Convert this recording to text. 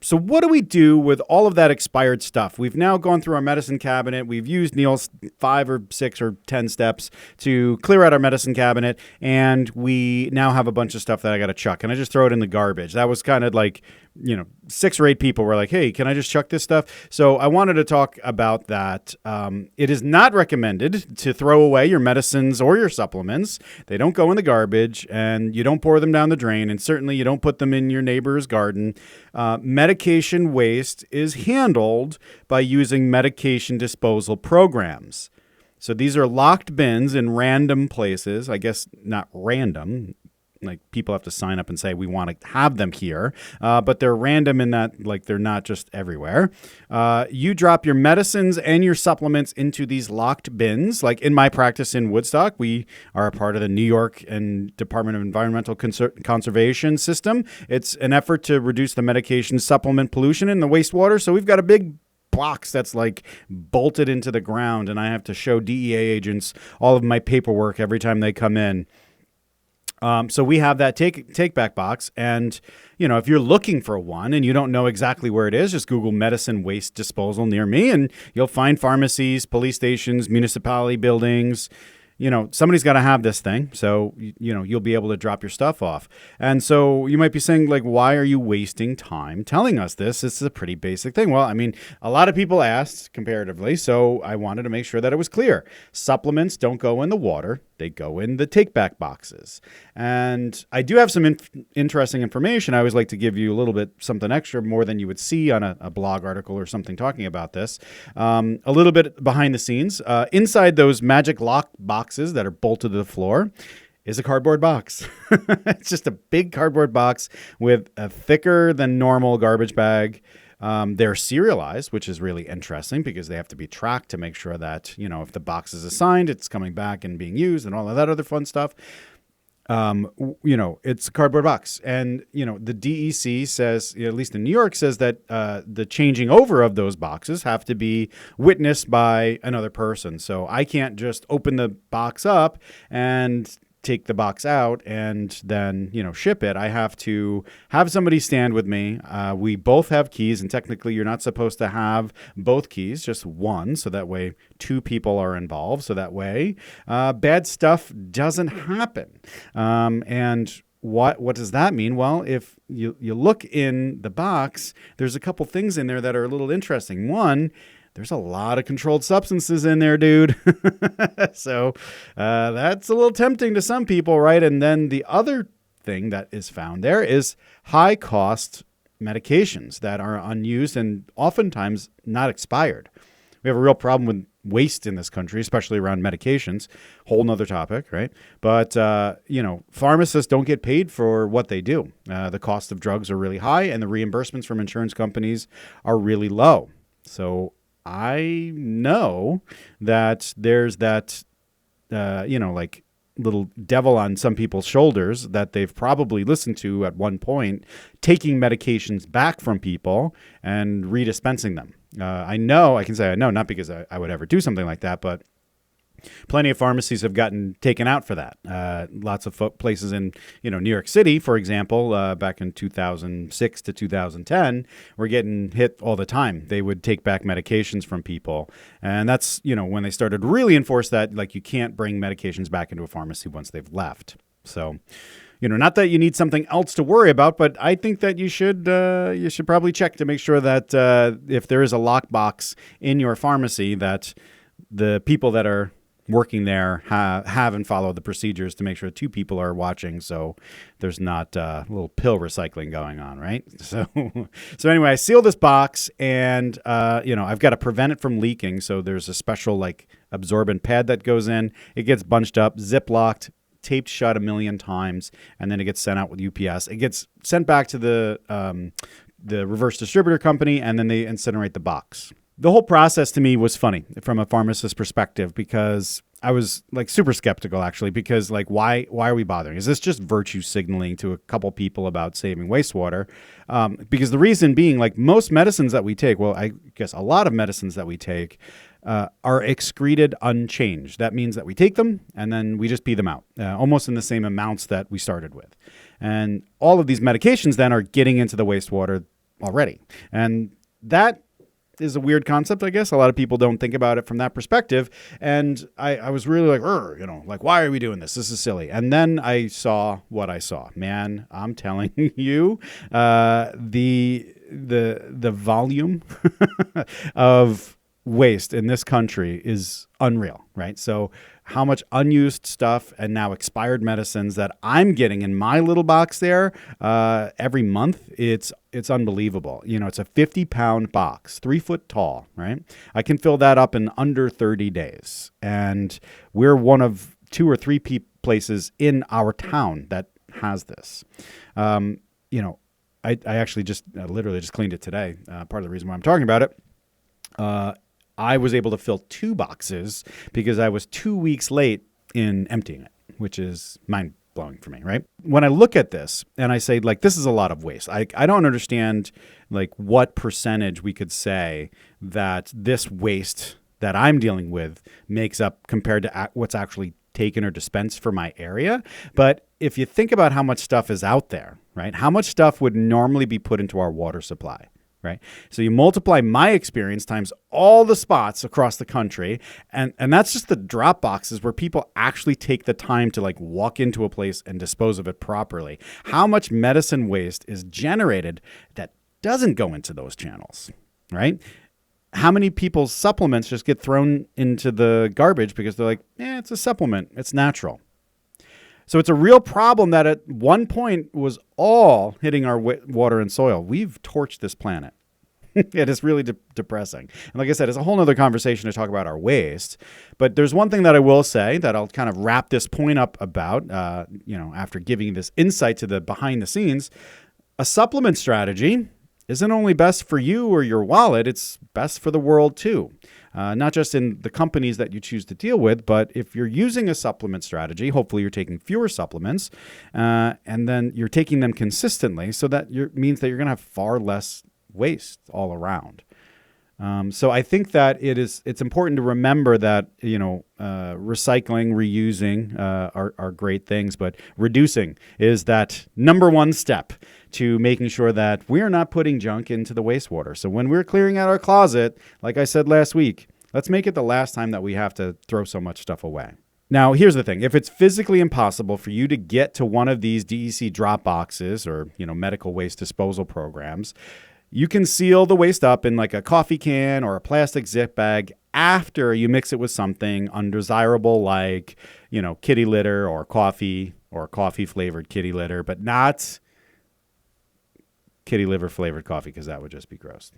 So what do we do with all of that expired stuff? We've now gone through our medicine cabinet. We've used Neal's 5 or 6 or 10 steps to clear out our medicine cabinet, and we now have a bunch of stuff that I got to chuck. And I just throw it in the garbage. That was kind of like, 6 or 8 people were like, hey, can I just chuck this stuff? So I wanted to talk about that. It is not recommended to throw away your medicines or your supplements. They don't go in the garbage, and you don't pour them down the drain, and certainly you don't put them in your neighbor's garden. Medication waste is handled by using medication disposal programs. So these are locked bins in random places. I guess not random. Like people have to sign up and say, we want to have them here. But they're random in that, like, they're not just everywhere. You drop your medicines and your supplements into these locked bins. Like in my practice in Woodstock, we are a part of the New York and Department of Environmental Conservation system. It's an effort to reduce the medication supplement pollution in the wastewater. So we've got a big box that's like bolted into the ground, and I have to show DEA agents all of my paperwork every time they come in. So we have that take back box, and if you're looking for one and you don't know exactly where it is, just Google medicine waste disposal near me, and you'll find pharmacies, police stations, municipality buildings. Somebody's got to have this thing, so you'll be able to drop your stuff off. And so you might be saying, like, why are you wasting time telling us this? This is a pretty basic thing. Well, I mean, a lot of people asked comparatively, so I wanted to make sure that it was clear. Supplements don't go in the water. They go in the take-back boxes. And I do have some interesting information. I always like to give you a little bit something extra, more than you would see on a blog article or something talking about this. A little bit behind the scenes. Inside those magic lock boxes that are bolted to the floor is a cardboard box. It's just a big cardboard box with a thicker than normal garbage bag. They're serialized, which is really interesting because they have to be tracked to make sure that, if the box is assigned, it's coming back and being used and all of that other fun stuff. It's a cardboard box. And, the DEC says, at least in New York, says that the changing over of those boxes have to be witnessed by another person. So I can't just open the box up and take the box out and then, ship it. I have to have somebody stand with me. We both have keys, and technically you're not supposed to have both keys, just one. So that way 2 people are involved. So that way bad stuff doesn't happen. And what does that mean? Well, if you look in the box, there's a couple things in there that are a little interesting. One, there's a lot of controlled substances in there, dude. So that's a little tempting to some people, right? And then the other thing that is found there is high-cost medications that are unused and oftentimes not expired. We have a real problem with waste in this country, especially around medications. Whole nother topic, right? But, pharmacists don't get paid for what they do. The cost of drugs are really high, and the reimbursements from insurance companies are really low. So I know that there's that, like little devil on some people's shoulders that they've probably listened to at one point, taking medications back from people and redispensing them. I can say I know, not because I would ever do something like that, but plenty of pharmacies have gotten taken out for that. Lots of places in, New York City, for example, back in 2006 to 2010, were getting hit all the time. They would take back medications from people. And that's, when they started to really enforce that, like you can't bring medications back into a pharmacy once they've left. So, not that you need something else to worry about, but I think that you should probably check to make sure that if there is a lockbox in your pharmacy, that the people that are working there have and follow the procedures to make sure 2 people are watching, so there's not a little pill recycling going on, right? So anyway, I seal this box, and I've got to prevent it from leaking. So there's a special like absorbent pad that goes in. It gets bunched up, zip-locked, taped shut 1,000,000 times, and then it gets sent out with UPS. It gets sent back to the reverse distributor company, and then they incinerate the box. The whole process to me was funny from a pharmacist perspective, because I was like super skeptical, actually, because like, why are we bothering? Is this just virtue signaling to a couple people about saving wastewater? Because the reason being, like most medicines that we take, well, I guess a lot of medicines that we take are excreted unchanged. That means that we take them and then we just pee them out, almost in the same amounts that we started with. And all of these medications then are getting into the wastewater. already. And that is a weird concept, I guess. A lot of people don't think about it from that perspective. And I was really like, like, why are we doing this? This is silly. And then I saw what I saw. Man, I'm telling you, the volume of waste in this country is unreal, right? So how much unused stuff and now expired medicines that I'm getting in my little box there every month, it's unbelievable. It's a 50-pound box, 3 foot tall, right? I can fill that up in under 30 days. And we're one of 2 or 3 places in our town that has this. I actually literally just cleaned it today. Part of the reason why I'm talking about it. I was able to fill 2 boxes because I was 2 weeks late in emptying it, which is mind-blowing for me, right? When I look at this and I say, like, this is a lot of waste, I don't understand, like, what percentage we could say that this waste that I'm dealing with makes up compared to what's actually taken or dispensed for my area. But if you think about how much stuff is out there, right, how much stuff would normally be put into our water supply? Right. So you multiply my experience times all the spots across the country. And that's just the drop boxes where people actually take the time to like walk into a place and dispose of it properly. How much medicine waste is generated that doesn't go into those channels, right? How many people's supplements just get thrown into the garbage because they're like, it's a supplement. It's natural. So it's a real problem that at one point was all hitting our water and soil. We've torched this planet. It is really depressing. And like I said, it's a whole other conversation to talk about our waste. But there's one thing that I will say that I'll kind of wrap this point up about, after giving this insight to the behind the scenes. A supplement strategy isn't only best for you or your wallet, it's best for the world too. Not just in the companies that you choose to deal with, but if you're using a supplement strategy, hopefully you're taking fewer supplements, and then you're taking them consistently, so that means that you're going to have far less waste all around. So I think that it's important to remember that, recycling, reusing are great things, but reducing is that number one step to making sure that we're not putting junk into the wastewater. So when we're clearing out our closet, like I said last week, let's make it the last time that we have to throw so much stuff away. Now, here's the thing. If it's physically impossible for you to get to one of these DEC drop boxes or, medical waste disposal programs, you can seal the waste up in like a coffee can or a plastic zip bag after you mix it with something undesirable like, kitty litter or coffee flavored kitty litter, but not kitty liver flavored coffee because that would just be gross.